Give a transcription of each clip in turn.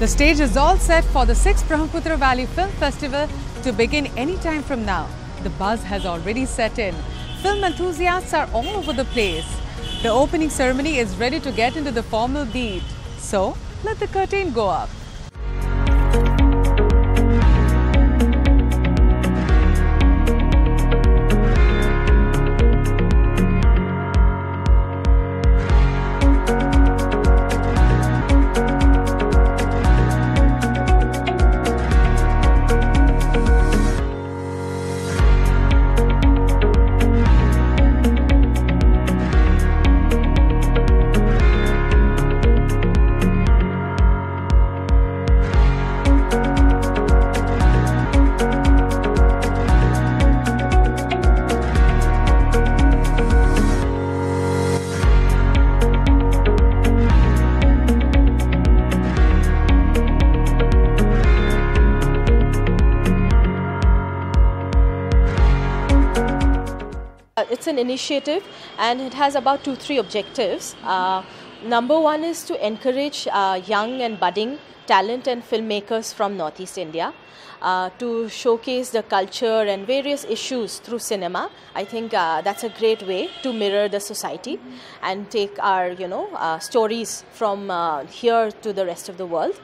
stage is all set for the 6th Brahmaputra Valley Film Festival to begin any time from now. The buzz has already set in. Film enthusiasts are all over the place. The opening ceremony is ready to get into the formal beat. So, let the curtain go up. It's an initiative and it has about 2-3 objectives. Number one is to encourage young and budding talent and filmmakers from Northeast India to showcase the culture and various issues through cinema. I think that's a great way to mirror the society and take our stories from here to the rest of the world.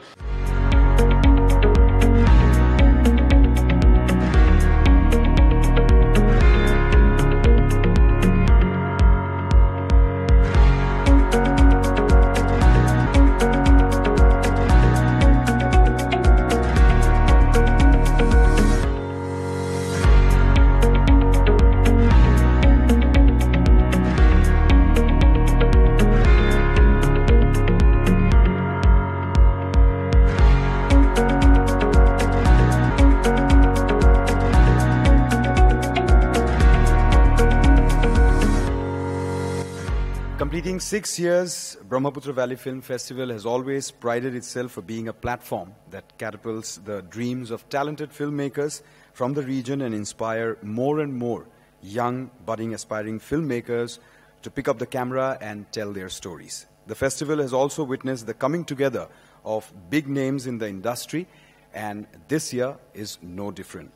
Completing 6 years, Brahmaputra Valley Film Festival has always prided itself for being a platform that catapults the dreams of talented filmmakers from the region and inspire more and more young, budding, aspiring filmmakers to pick up the camera and tell their stories. The festival has also witnessed the coming together of big names in the industry, and this year is no different.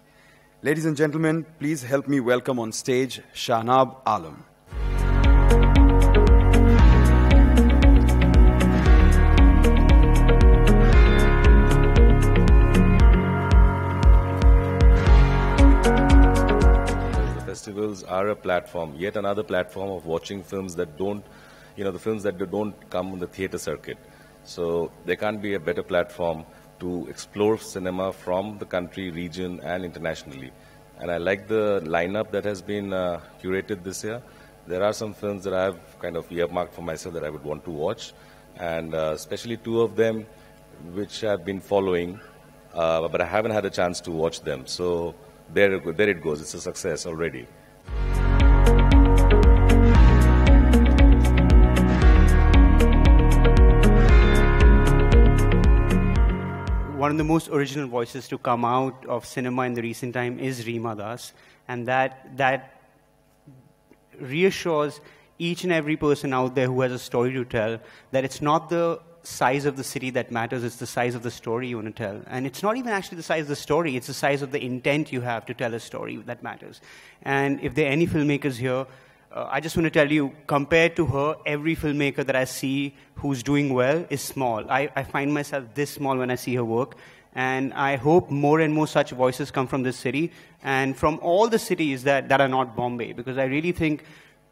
Ladies and gentlemen, please help me welcome on stage Shahnab Alam. Festivals are a platform, yet another platform of watching films that don't, the films that don't come on the theatre circuit. So there can't be a better platform to explore cinema from the country, region and internationally. And I like the lineup that has been curated this year. There are some films that I've kind of earmarked for myself that I would want to watch, and especially 2 of them which I've been following, but I haven't had a chance to watch them. So there it goes. It's a success already. One of the most original voices to come out of cinema in the recent time is Reema Das, and that reassures each and every person out there who has a story to tell that it's not the size of the city that matters, it's the size of the story you want to tell. And it's not even actually the size of the story, it's the size of the intent you have to tell a story that matters. And if there are any filmmakers here, I just want to tell you, compared to her, every filmmaker that I see who's doing well is small. I find myself this small when I see her work. And I hope more and more such voices come from this city and from all the cities that are not Bombay, because I really think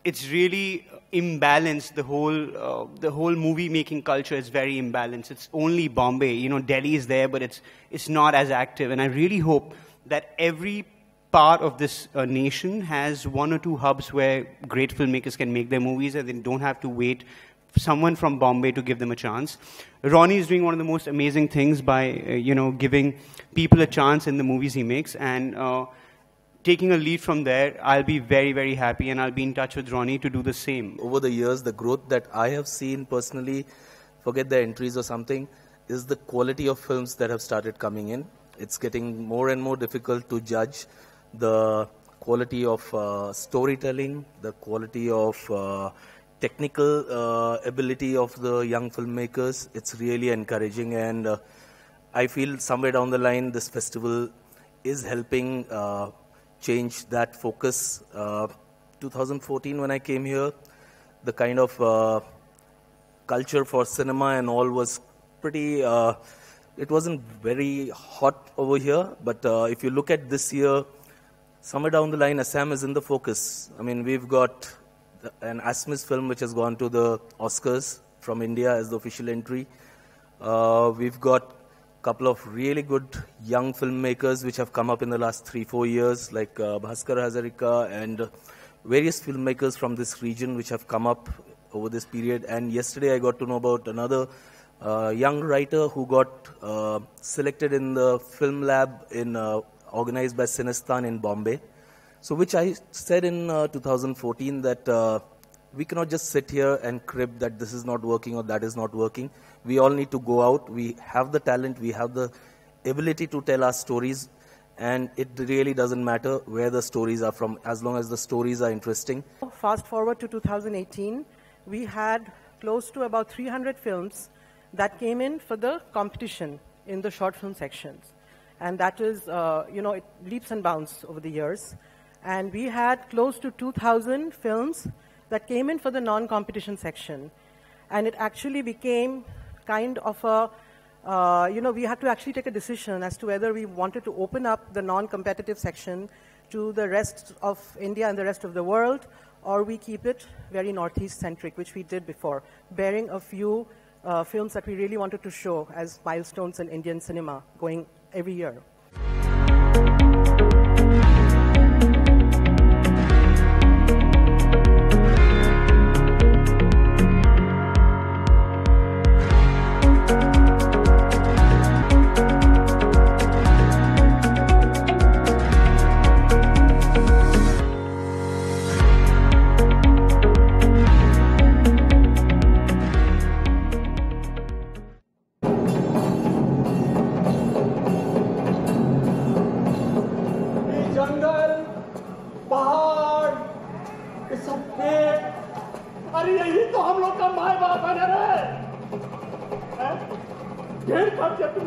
it's really imbalanced. The whole movie making culture is very imbalanced. It's only Bombay. Delhi is there, but it's not as active. And I really hope that every part of this nation has 1 or 2 hubs where great filmmakers can make their movies and they don't have to wait for someone from Bombay to give them a chance. Ronnie is doing one of the most amazing things by, giving people a chance in the movies he makes, and taking a lead from there, I'll be very, very happy, and I'll be in touch with Ronnie to do the same. Over the years, the growth that I have seen personally, forget the entries or something, is the quality of films that have started coming in. It's getting more and more difficult to judge the quality of storytelling, the quality of technical ability of the young filmmakers. It's really encouraging, and I feel somewhere down the line this festival is helping change that focus. 2014 when I came here, the kind of culture for cinema and all was pretty, it wasn't very hot over here, but if you look at this year, somewhere down the line, Assam is in the focus. I mean, we've got an Assamese film which has gone to the Oscars from India as the official entry. We've got a couple of really good young filmmakers which have come up in the last 3-4 years, like Bhaskar Hazarika and various filmmakers from this region which have come up over this period. And yesterday I got to know about another young writer who got selected in the film lab in organized by Cinestan in Bombay. So which I said in 2014 that we cannot just sit here and crib that this is not working or that is not working. We all need to go out. We have the talent, we have the ability to tell our stories, and it really doesn't matter where the stories are from, as long as the stories are interesting. Fast forward to 2018, we had close to about 300 films that came in for the competition in the short film sections. And that is, it leaps and bounds over the years. And we had close to 2,000 films that came in for the non-competition section. And it actually became kind of a, we had to actually take a decision as to whether we wanted to open up the non-competitive section to the rest of India and the rest of the world, or we keep it very Northeast-centric, which we did before, bearing a few films that we really wanted to show as milestones in Indian cinema going every year. अरे यही तो हम लोग का my बाप है ना रे। ढेर खर्चे तुम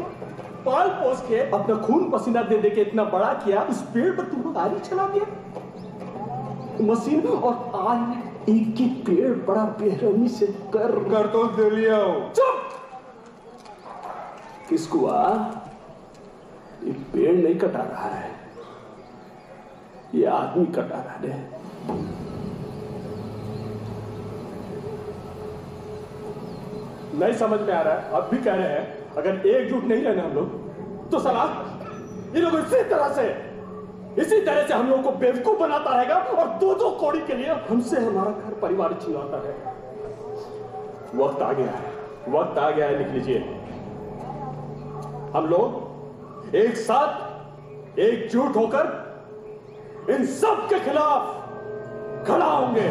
पाल पोस के अपना खून पसीना दे दे के इतना बड़ा किया, इस पेड़ पर तुम लोग आरी चला दिया मशीन, और आज एक एक पेड़ बड़ा बेरहमी से कर तो दे लिया। चुप! किसको ये पेड़ नहीं कटा रहा है, ये आदमी कटा रहा है। नहीं समझ में आ रहा है, अब भी कह रहे हैं अगर एकजुट नहीं रहना हम लोग तो साला ये लोग इसी तरह से हम लोग को बेवकूफ बनाता रहेगा और दो कौड़ी के लिए हमसे हमारा घर परिवार छिनवाता है। वक्त आ गया है, लिख लीजिए। हम लोग एक साथ एकजुट होकर इन सब के खिलाफ खड़ा होंगे।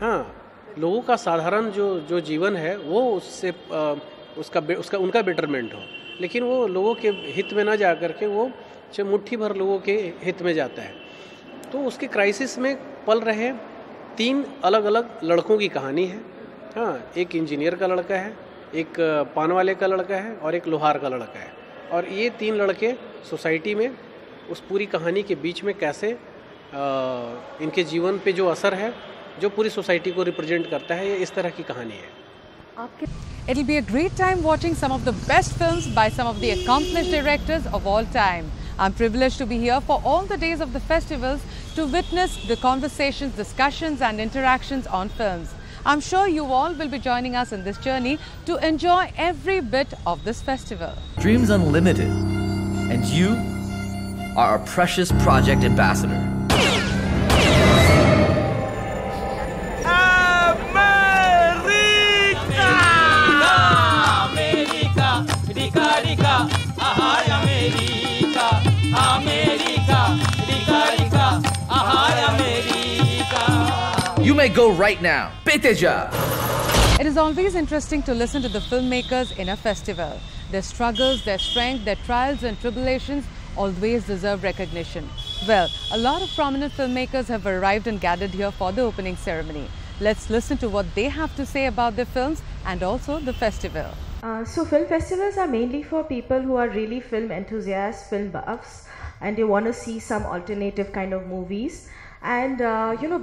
हाँ, लोगों का साधारण जो जीवन है वो उससे उनका बेटरमेंट हो, लेकिन वो लोगों के हित में ना जा करके वो मुट्ठी भर लोगों के हित में जाता है। तो उसके क्राइसिस में पल रहे 3 अलग अलग लड़कों की कहानी है। हाँ, एक इंजीनियर का लड़का है, एक पान वाले का लड़का है और एक लोहार का लड़का है। और ये 3 लड़के सोसाइटी में उस पूरी कहानी के बीच में कैसे इनके जीवन पे जो असर है, जो पूरी सोसाइटी को रिप्रेजेंट करता है, ये इस तरह की कहानी है। It'll be a great time watching some of the best films by some of the accomplished directors of all time. I'm privileged to be here for all the days of the festivals to witness the conversations, discussions and interactions on films. I'm sure you all will be joining us in this journey to enjoy every bit of this festival. Dreams Unlimited, and you are our precious project ambassador. You may go right now. Beteja! It is always interesting to listen to the filmmakers in a festival. Their struggles, their strength, their trials and tribulations always deserve recognition. Well, a lot of prominent filmmakers have arrived and gathered here for the opening ceremony. Let's listen to what they have to say about their films and also the festival. So film festivals are mainly for people who are really film enthusiasts, film buffs, and they want to see some alternative kind of movies. And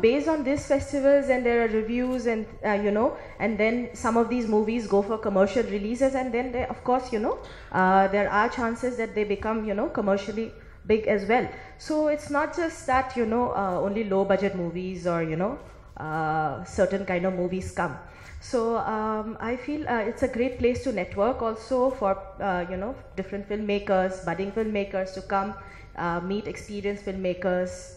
based on these festivals, and there are reviews, and and then some of these movies go for commercial releases, and then they, of course, there are chances that they become commercially big as well. So it's not just that only low budget movies or certain kind of movies come. So I feel it's a great place to network also for different filmmakers, budding filmmakers to come meet experienced filmmakers.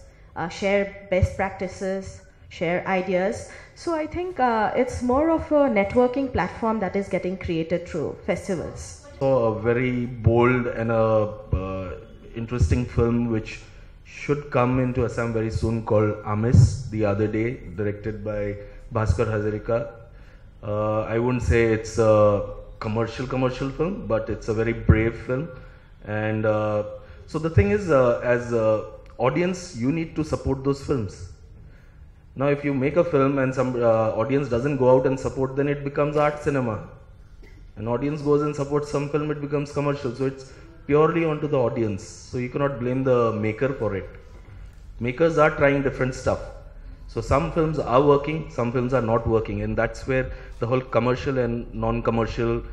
Share best practices, share ideas. So I think it's more of a networking platform that is getting created through festivals. So a very bold and interesting film which should come into Assam very soon called Amis, The Other Day, directed by Bhaskar Hazarika. I wouldn't say it's a commercial film, but it's a very brave film. And so the thing is, as audience, you need to support those films. Now if you make a film and some audience doesn't go out and support, then it becomes art cinema. An audience goes and supports some film, it becomes commercial. So it's purely onto the audience. So you cannot blame the maker for it. Makers are trying different stuff. So some films are working, some films are not working, and that's where the whole commercial and non-commercial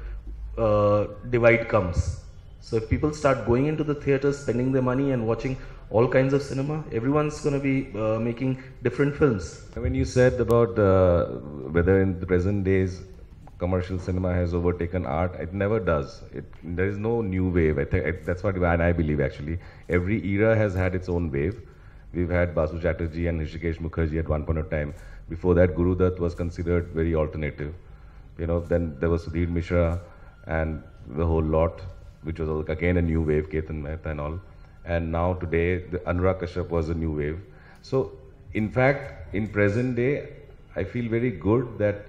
divide comes. So if people start going into the theaters, spending their money and watching all kinds of cinema, everyone's going to be making different films. When you said about whether in the present days commercial cinema has overtaken art, it never does. There is no new wave. That's what I believe actually. Every era has had its own wave. We've had Basu Chatterjee and Hrishikesh Mukherjee at one point of time. Before that, Guru Dutt was considered very alternative. Then there was Sudhir Mishra and the whole lot, which was again a new wave, Ketan Mehta and all. And now today, the Anurag Kashyap was a new wave. So, in fact, in present day, I feel very good that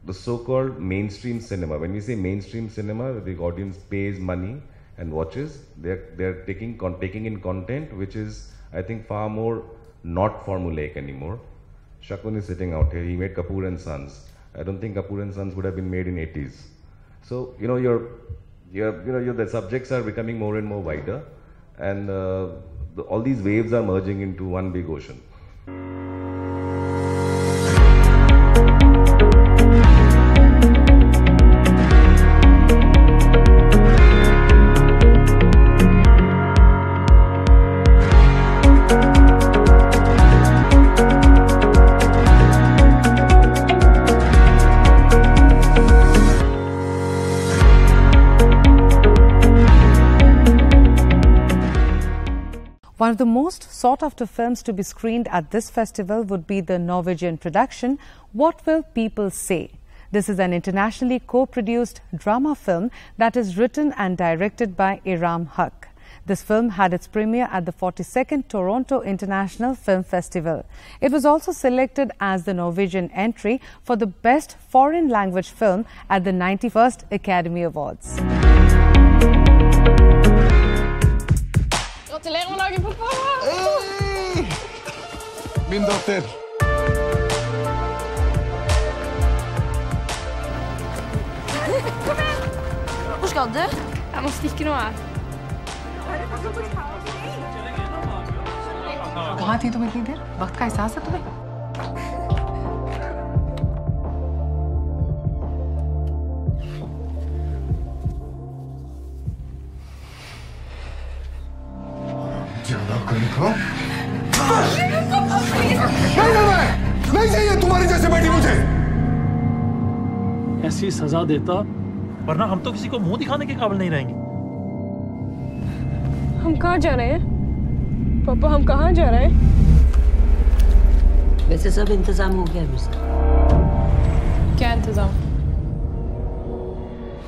the so-called mainstream cinema, when we say mainstream cinema, the audience pays money and watches, they're taking in content which is, I think, far more not formulaic anymore. Shakun is sitting out here, he made Kapoor and Sons. I don't think Kapoor and Sons would have been made in 80s. So, the subjects are becoming more and more wider, and all these waves are merging into one big ocean. One of the most sought-after films to be screened at this festival would be the Norwegian production, What Will People Say? This is an internationally co-produced drama film that is written and directed by Iram Haq. This film had its premiere at the 42nd Toronto International Film Festival. It was also selected as the Norwegian entry for the Best Foreign Language Film at the 91st Academy Awards. Gratulerer med dagen, pappa! Hey! Min datter. Kom igjen! Hvor skal du? Jeg må stikke nå, jeg. कहाँ थी तुम इतनी देर? वक्त का एहसास है तुम्हें? दिखाओ। नहीं चाहिए तुम्हारी जैसे बेटी मुझे। ऐसी सजा देता वरना हम तो किसी को मुंह दिखाने के काबिल नहीं रहेंगे। हम कहाँ जा रहे हैं पापा, हम कहाँ जा रहे हैं? वैसे सब इंतजाम हो गया है। क्या इंतजाम?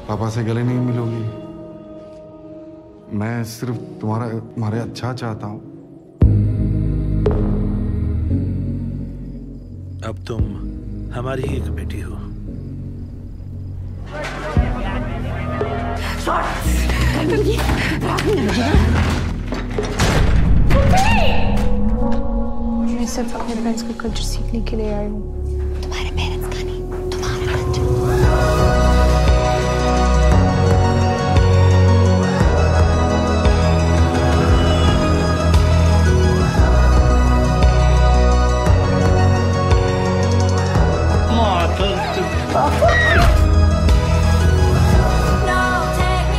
पापा से गले नहीं मिलोगी। मैं सिर्फ तुम्हारे अच्छा चाहता हूँ। अब तुम हमारी ही एक बेटी हो। मैं सिर्फ अपने पेरेंट्स का कल्चर सीखने के लिए आई हूँ। तुम्हारे पेरेंट्स का नहीं, तुम्हारा कल्चर।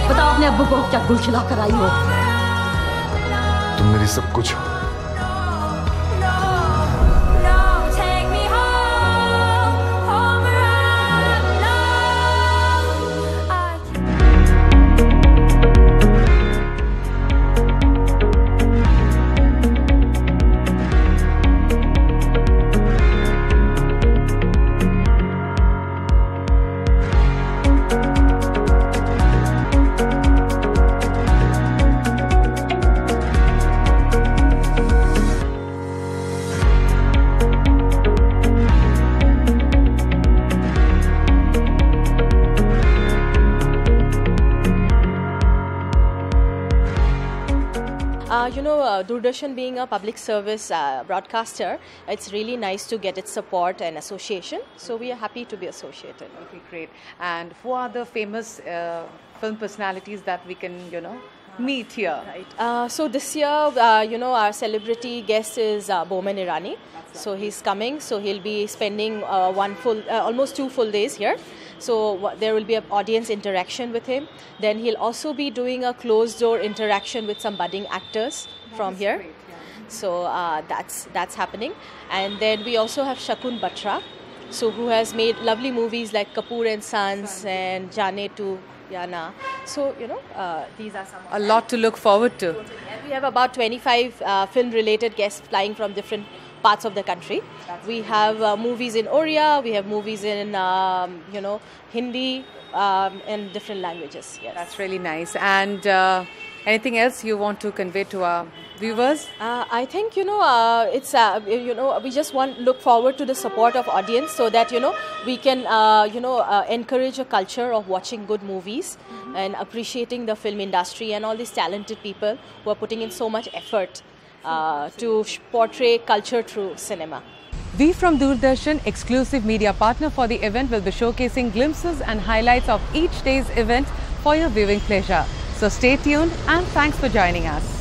बताओ अपने अब्बू को क्या गुल खिला कर आई हो? तुम मेरी सब कुछ हो। Doordarshan being a public service broadcaster, it's really nice to get its support and association. So we are happy to be associated. Okay, great. And who are the famous film personalities that we can, meet here? Right. So this year, our celebrity guest is Boman Irani. So he's coming. So he'll be spending almost 2 full days here. So there will be an audience interaction with him. Then he'll also be doing a closed door interaction with some budding actors from here. Great, yeah. So that's happening. And then we also have Shakun Batra, so who has made lovely movies like Kapoor and Sons and Jaane to Yana. So these are some. A lot to look forward to. And we have about 25 film-related guests flying from different parts of the country. We have movies in Oriya, we have movies in Hindi and different languages. Yes. That's really nice. And anything else you want to convey to our viewers? I think it's we just look forward to the support of audience so that we can encourage a culture of watching good movies and appreciating the film industry and all these talented people who are putting in so much effort to portray culture through cinema. We from Doordarshan, exclusive media partner for the event, will be showcasing glimpses and highlights of each day's event for your viewing pleasure. So stay tuned and thanks for joining us.